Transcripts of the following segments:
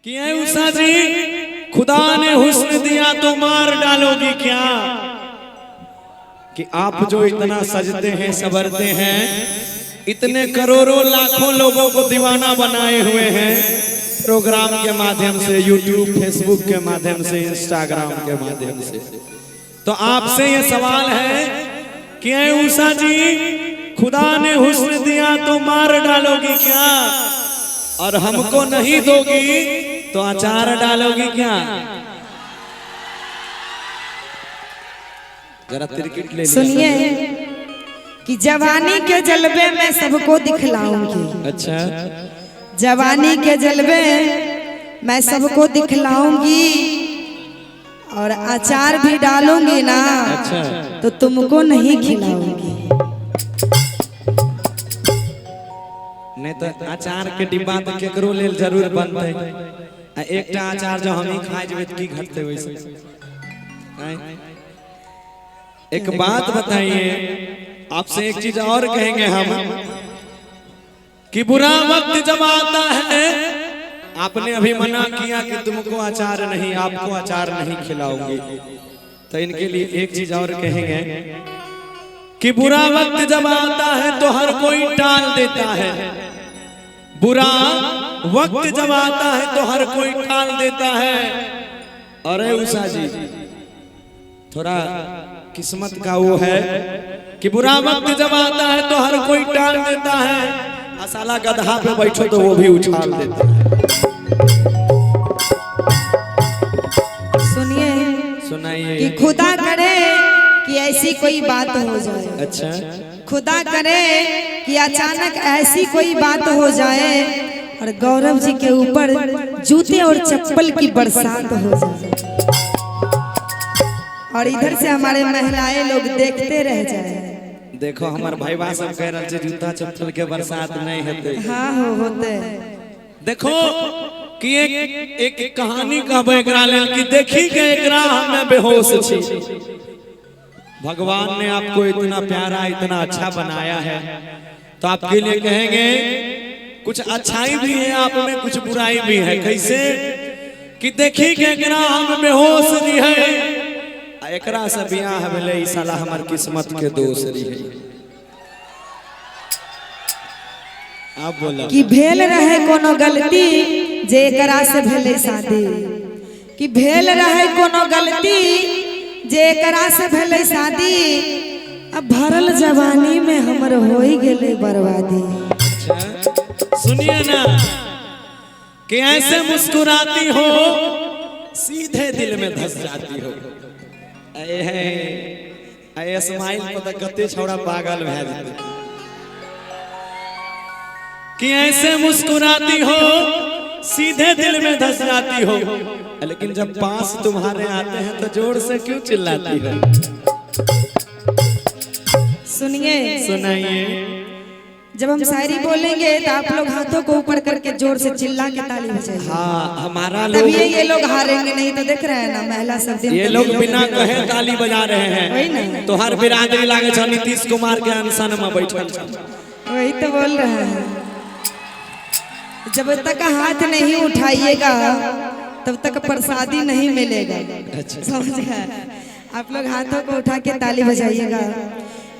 कि ऐ उषा जी खुदा ने हुस्न दिया तो मार डालोगी क्या। कि आप जो इतना सजते हैं संवरते हैं, इतने करोड़ों लाखों लोगों को दीवाना बनाए हुए हैं प्रोग्राम के माध्यम से, यूट्यूब फेसबुक के माध्यम से, इंस्टाग्राम के माध्यम से। तो आपसे ये सवाल है कि ऐ उषा जी खुदा ने हुस्न दिया तो मार डालोगी क्या, और हमको नहीं दोगी तो अचार डालोगी क्या। जरा तिरकिट ले सुनिए कि जवानी के जलवे में सबको दिखलाऊंगी। अच्छा, जवानी के जलवे मैं सबको दिखलाऊंगी और अचार भी डालूंगी ना। अच्छा, तो तुमको नहीं खिलाऊंगी। नहीं तो अचार के डिब्बा तो केकरो लेल जरूर बनते। एकटा अचार जो हम ही खाए जब की घटते वैसे। एक बात बताइए, आपसे एक चीज और कहेंगे हम कि बुरा वक्त जब आता है, आपने अभी मना किया कि तुमको अचार नहीं, आपको अचार नहीं खिलाऊंगी, तो इनके लिए एक चीज और कहेंगे कि बुरा वक्त जब आता है तो हर कोई टाल देता है। बुरा वक्त जब आता है तो हर कोई टाल देता है। अरे उषा जी थोड़ा किस्मत का वो है कि बुरा वक्त जब आता है तो हर कोई टाल देता है, असाला गधा पे बैठो तो वो भी उछाल देता है। सुनिए, सुनाइए। कि खुदा करे कि ऐसी कोई बात हो जाए। अच्छा, खुदा करे कि अचानक ऐसी कोई बात हो जाए और गौरव जी के ऊपर जूते और चप्पल की बरसात हो जाए और इधर से हमारे महिलाएं लोग देखते रह जाए। देखो हमारे भाई बा सब कह रहे जूता चप्पल के बरसात नहीं होते। हाँ होते। देखो कि एक कहानी कहबे एकरा लेल कि देखी के एकरा हमें बेहोश छी। भगवान ने आपको इतना प्यारा इतना अच्छा बनाया है, तो आपके लिए कहेंगे कुछ अच्छाई भी है आप में, कुछ बुराई भी है। कैसे कि देखी के एकरा हम बेहोश रही है, एकरा से बियाह भेले ई साला हमर किस्मत के दोष रही है। आप बोला कि भेल रहे कोनो गलती जे एकरा से भेले शादी, कि भेल रहे कोनो गलती जे एकरा से भेले शादी, अब भरल जवानी में हमर होई गेले बर्बादी। अच्छा, सुनिए ना कि ऐसे मुस्कुराती हो सीधे दिल में धस जाती हो। ऐ स्माइल पर कते छौड़ा पागल भए जाते। कि ऐसे मुस्कुराती हो सीधे दिल में धस जाती हो, लेकिन जब पास तुम्हारे आते हैं तो जोर से क्यों चिल्लाती हो। सुनिए, सुनाइए। जब हम शायरी बोलेंगे तो आप लोग हाथों को ऊपर करके जोर से चिल्ला के ताली बजाइए। हाँ, हमारा तभी लोग ये लोग हारेंगे, नहीं तो देख रहे हैं ना महिला सब दिन ये लोग बिना कहे ताली बजा रहे हैं। वही ना, तो हर बिरादरी लागे छ नीतीश कुमार के अनशन में बैठल छ। वही तो बोल रहे हैं। जब तक हाथ नहीं उठाइएगा तब तक प्रसादी नहीं मिलेगा। अच्छा, समझ गए। आप लोग हाथों को उठा के ताली बजाइएगा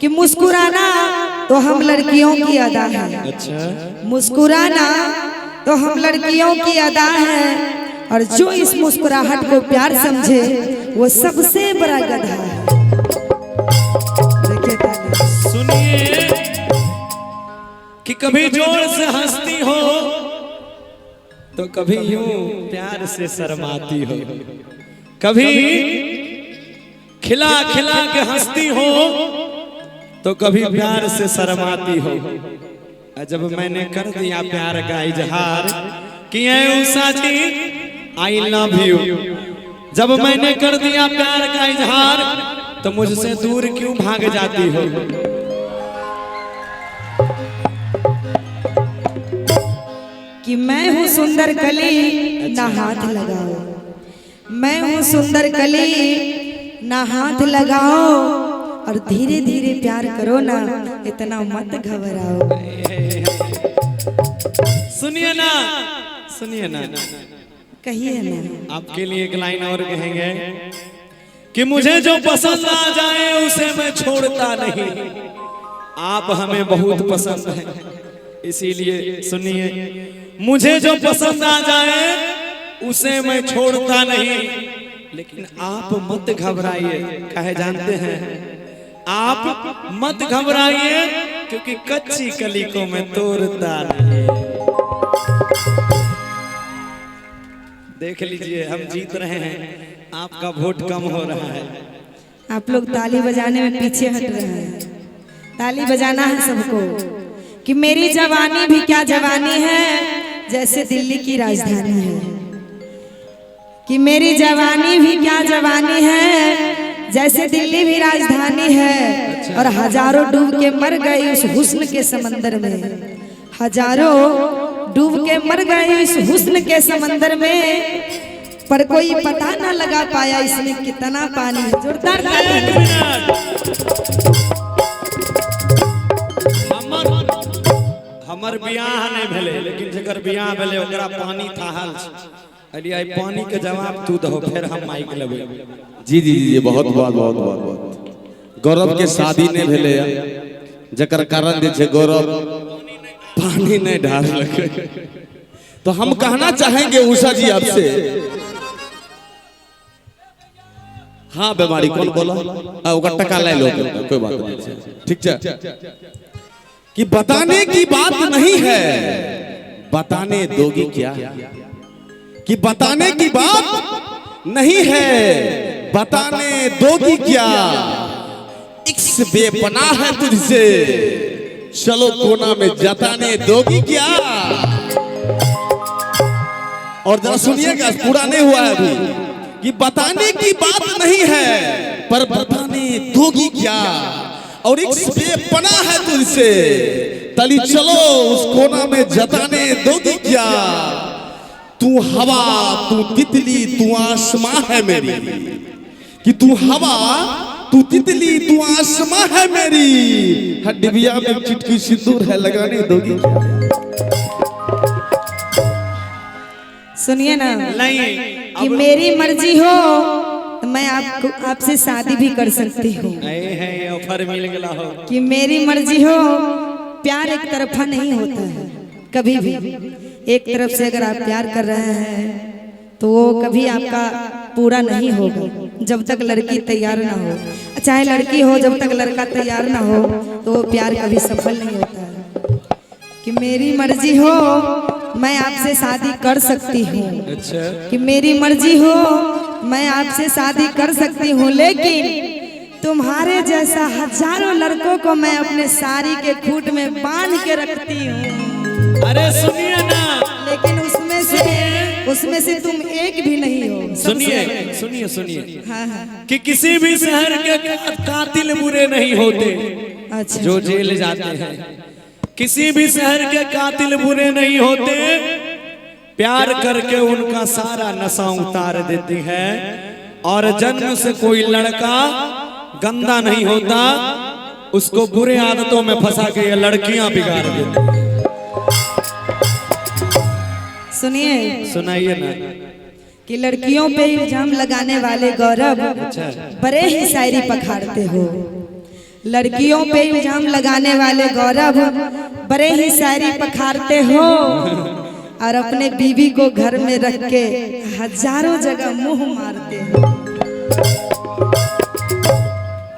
कि मुस्कुराना तो हम लड़कियों की अदा है। अच्छा, मुस्कुराना तो हम लड़कियों की अदा है, और जो इस मुस्कुराहट को प्यार समझे वो सबसे बड़ा गधा है। देखिए ताली। सुनिए कि कभी जोर से हंसती हो तो कभी यूं प्यार से शर्माती हो, कभी खिला खिला के हंसती हो तो कभी प्यार से शर्माती हो। जब मैंने कर दिया प्यार का इजहार कि ऐ उषा जी आई लव यू, जब मैंने कर दिया प्यार का इजहार तो मुझसे दूर क्यों भाग जाती हो। कि मैं हूँ सुंदर कली ना हाथ लगाओ, मैं हूँ सुंदर कली ना हाथ लगाओ, और धीरे धीरे प्यार करो ना, इतना मत घबराओ। सुनिए ना कहिए ना। आपके लिए एक लाइन और कहेंगे कि मुझे जो पसंद आ जाए उसे मैं छोड़ता नहीं, आप हमें बहुत पसंद हैं इसीलिए सुनिए। मुझे जो पसंद आ जाए उसे मैं छोड़ता नहीं, लेकिन आप मत घबराइए, कहे जानते हैं आप मत घबराइए क्योंकि कच्ची कली को मैं तोड़ता नहीं। देख लीजिए हम जीत रहे हैं, आपका वोट कम हो रहा है। आप लोग ताली बजाने में पीछे हट रहे हैं। ताली बजाना है सबको कि मेरी जवानी भी क्या जवानी है जैसे दिल्ली की राजधानी है, कि मेरी जवानी भी क्या जवानी है जैसे दिल्ली भी राजधानी है। और हजारों डूब के मर गए उस हुस्न के समंदर में, हजारों डूब के मर गए इस हुस्न के समंदर में, पर कोई पता ना लगा पाया इसमें कितना पानी है। जोरदार हमर बियाह नहीं भेले, लेकिन जकर बियाह भेले ओकरा पानी था हाल अलिया पानी के जवाब तू दहो, फिर हम माइक लेबे। जी जी जी बहुत बहुत बहुत बहुत बहुत गौरव के शादी नहीं भेले जकर कारण जे छे गौरव पानी नहीं ढाल लगे। तो हम कहना चाहेंगे उषा जी आपसे, हाँ बीमारी कौन बोला ओकर टका ले लो, कोई बात नहीं, ठीक है। कि बताने की बात नहीं है, बताने दोगी क्या, कि बताने की बात नहीं है बताने दोगी क्या, इक्स बेपनाह है तुझसे चलो कोना में जताने दोगी क्या। और जरा सुनिएगा पूरा नहीं हुआ है अभी, कि बताने की बात नहीं है पर बताने दोगी क्या, और इक्स बेपनाह है तुझसे तली चलो उस कोना में जताने दोगी क्या। तू हवा तू तितली तू आसमां है मेरी, कि तू हवा तू तितली तू आसमां है मेरी, डिबिया में चिटकी सिंदूर है लगाने दोगी। सुनिए ना कि मेरी मर्जी हो तो मैं आपसे शादी भी कर सकती हूँ, ऑफर मिल गया हो। कि मेरी मर्जी हो, प्यार एक तरफा नहीं होता है कभी भी। एक तरफ से अगर आप प्यार कर रहे हैं तो वो कभी आपका पूरा नहीं होगा जब तक लड़की तैयार ना हो, चाहे लड़की हो जब तक लड़का तैयार ना हो तो वो प्यार कभी सफल नहीं होता है। कि मेरी मर्जी हो मैं आपसे शादी कर सकती हूँ, अच्छा। कि मेरी मर्जी हो मैं आपसे शादी कर सकती हूँ, लेकिन तुम्हारे जैसा हजारों लड़कों को मैं अपने साड़ी के खूंट में बांध के रखती हूँ। अरे सुनिए ना, लेकिन उसमें से तुम एक भी नहीं हो। सुनिए सुनिए सुनिए, हाँ हाँ। कि किसी भी शहर के कातिल बुरे नहीं होते अच्छा। जो जेल जाते हैं, किसी भी शहर के कातिल बुरे नहीं होते, प्यार करके उनका सारा नशा उतार देती है। और जन्म से कोई लड़का गंदा नहीं होता, उसको बुरे आदतों में फंसा के ये लड़कियां बिगाड़ देती हैं। सुनिए सुनाइए ना, कि लड़कियों पे इल्जाम लगाने वाले गौरव बड़े ही शायरी पखाड़ते हो। लड़कियों पे इल्जाम लगाने वाले गौरव बड़े ही शायरी पखाड़ते हो, और अपने बीवी को घर में रख के हजारों जगह मुंह मारते हो।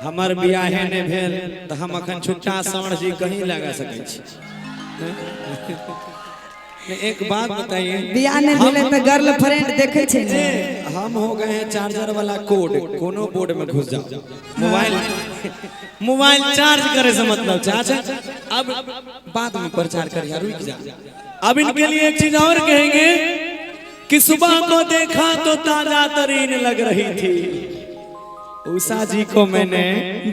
हमार बियाहे ने भेल तो हम अखन छुट्टा साँढ़ जी कहीं लगा सके छी। एक बात बताइए, बियाह ने भेले तो गर्लफ्रेंड देखे छे ने। हम हो गए हैं चार्जर वाला कोड, कोनो बोर्ड में घुस जाओ, मोबाइल चार्ज करे से मतलब चाचा। अब बाद में प्रचार कर यार, रुक जा। अब इनके लिए एक चीज और कहेंगे कि सुबह को देखा तो ताजा तरीन लग रही थी। उषा जी को मैंने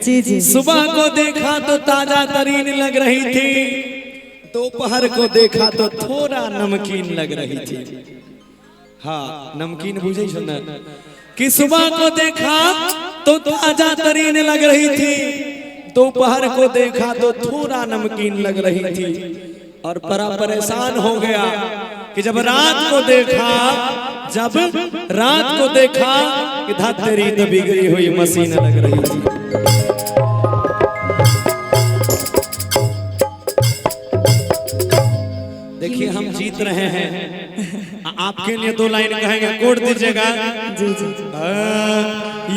जी जी सुबह को देखा तो ताजा तरीन लग रही थी, दोपहर को देखा तो थोड़ा नमकीन लग रही थी। हाँ नमकीन बुझे सुंदर, कि सुबह को देखा तो ताजा तरीन लग रही थी, दोपहर को देखा तो थोड़ा नमकीन लग रही थी। और बड़ा परेशान हो गया कि जब रात को देखा कि तेरी तो बिगड़ी हुई मशीन लग रही थी। देखिए हम जीत रहे हैं, आपके लिए 2 लाइन कहेंगे, कोड दीजिएगा। जी जी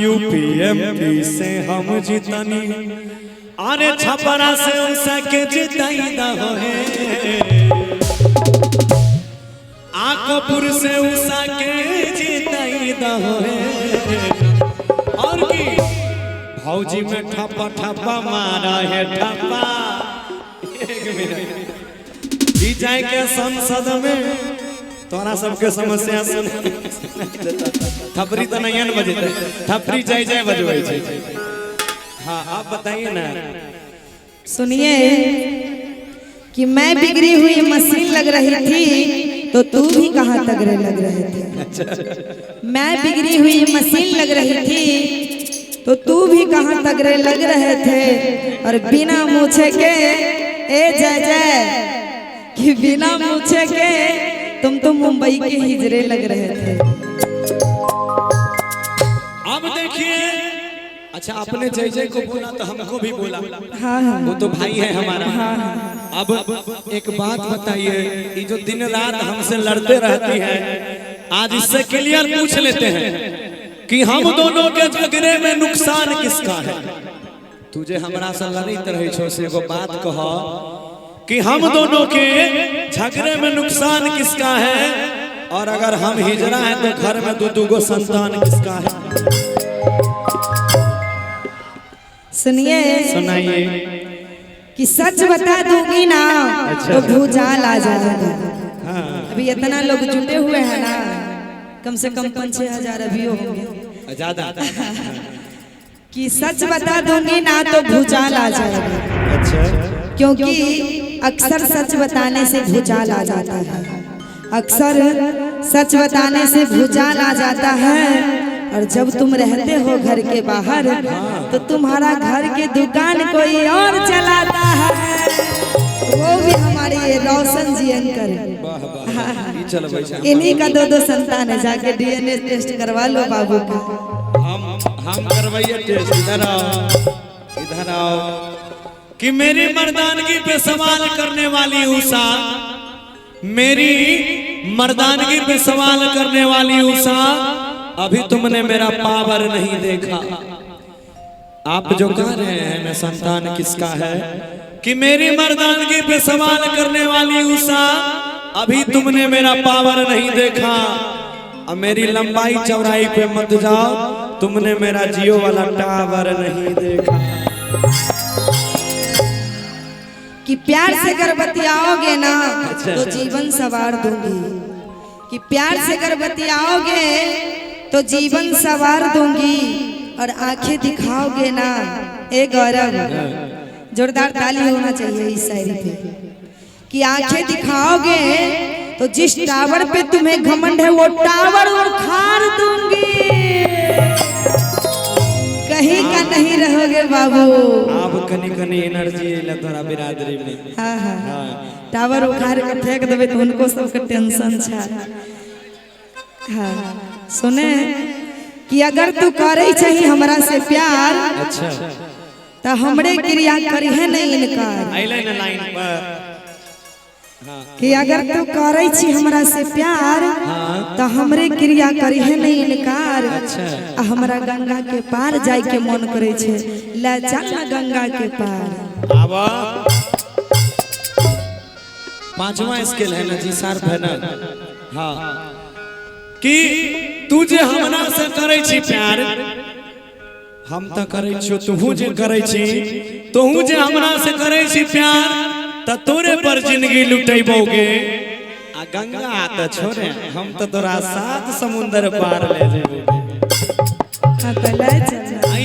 यूपीएमपी से हम जीतनी, अरे छपरा से उसके जिताई दा है, आकपुर से उषा के जिताई दा है, और की भौजी में ठप्पा ठप्पा मारा है ठप्पा। एक मिनट जी जाए के संसद में तोरा सबके समस्या सुन थपरी तो नहीं न बजे, थपरी जाय जाय बजवाई छै। हाँ आप बताइए ना। सुनिए कि मैं बिगड़ी हुई मशीन लग रही थी तो तू भी कहाँ तगड़े लग रहे थे। मैं बिगड़ी हुई मशीन लग रही थी तो तू भी कहाँ तगड़े लग रहे थे। और बिना मूछे के ए जय जय कि बिना मूछे के तुम तो मुंबई के हिजरे लग रहे थे। अब देखिए, अच्छा आपने जय जय को बोला तो हमको भी बोला। हाँ हाँ वो तो भाई है हमारा। हाँ। अब एक बात बताइए, ये जो दिन रात हमसे लड़ते रहती है, आज इससे क्लियर पूछ लेते हैं कि हम दोनों के झगड़े में नुकसान किसका है। तुझे हमरा से लड़ित रही छो से एगो बात कहो कि हम दोनों के झगड़े में नुकसान किसका है, और अगर हम हिजरा है तो घर में 2-2 गो संतान किसका है। सुनिए सुनाइए। कि सच बता दूंगी ना तो भूचाल आ जाएगा। अभी इतना लोग जुटे हुए हैं ना, कम से कम 5-6 अभी होंगे ज्यादा। कि सच बता दूंगी ना तो भूचाल आ जाएगा। अच्छा, क्योंकि अक्सर सच बताने से भूचाल आ जाता है, अक्सर सच बताने से भूचाल आ जाता है। और जब तुम रहते हो घर के बाहर तो तुम्हारा घर के दुकान कोई और चलाता है, वो भी हमारे ये रोशन जी अंकल। इन्हीं का 2-2 संतान है, जाके DNA टेस्ट करवा लो बाबू का। हम करवाइए टेस्ट। इधर आओ कि मेरी मर्दानगी पे सवाल करने वाली उषा, मेरी मर्दानगी पे सवाल करने वाली उषा, अभी तुमने मेरा पावर नहीं देखा। आप जो कह रहे हैं ना संतान किसका है, कि मेरी मर्दानगी पे सवाल करने वाली उषा, अभी तुमने मेरा पावर नहीं देखा। अब मेरी लंबाई चौड़ाई पे मत जाओ, तुमने मेरा जियो वाला टावर नहीं देखा। कि प्यार से अगर बतियाओगे ना तो जीवन सवार दूंगी, कि प्यार से अगर बतियाओगे तो जीवन सवार दूंगी। और आंखें दिखाओगे ना, ए गौरव जोरदार ताली होना चाहिए इस शायरी पे, कि आंखें दिखाओगे तो जिस टावर पे तुम्हें घमंड है वो टावर उखाड़ दूंगी। कहीं का नहीं रहोगे बाबू। आप कनी एनर्जी तोरा बिरादरी में। हाँ हाँ टावर उखाड़ के फेंक देवे तो उनको सबके टेंशन छा। हाँ सुने कि अगर तू करे चाहिए हमरा से प्यार, अच्छा, तो हमरे क्रिया करी है नहीं इनकार। आइले ना लाइन पर कि अगर तू करे छी हमरा से प्यार तो हमरे क्रिया करी है नहीं इनकार। अच्छा, हमरा गंगा के पार जाय के मन करे छे, ले चल ना गंगा के पार। आवा 5वां स्केल है ना जी, शार्प है ना। हाँ कि तू जे हमरा से करे छी प्यार, हम तो करे छी, तू जे करे छी, तू जे हमरा से करे छी प्यार, त तोरे पर जिंदगी लुटेबोगे। आ गंगा त छोड़े, हम तो तोरा 7 समुंदर पार ले जेबोगे।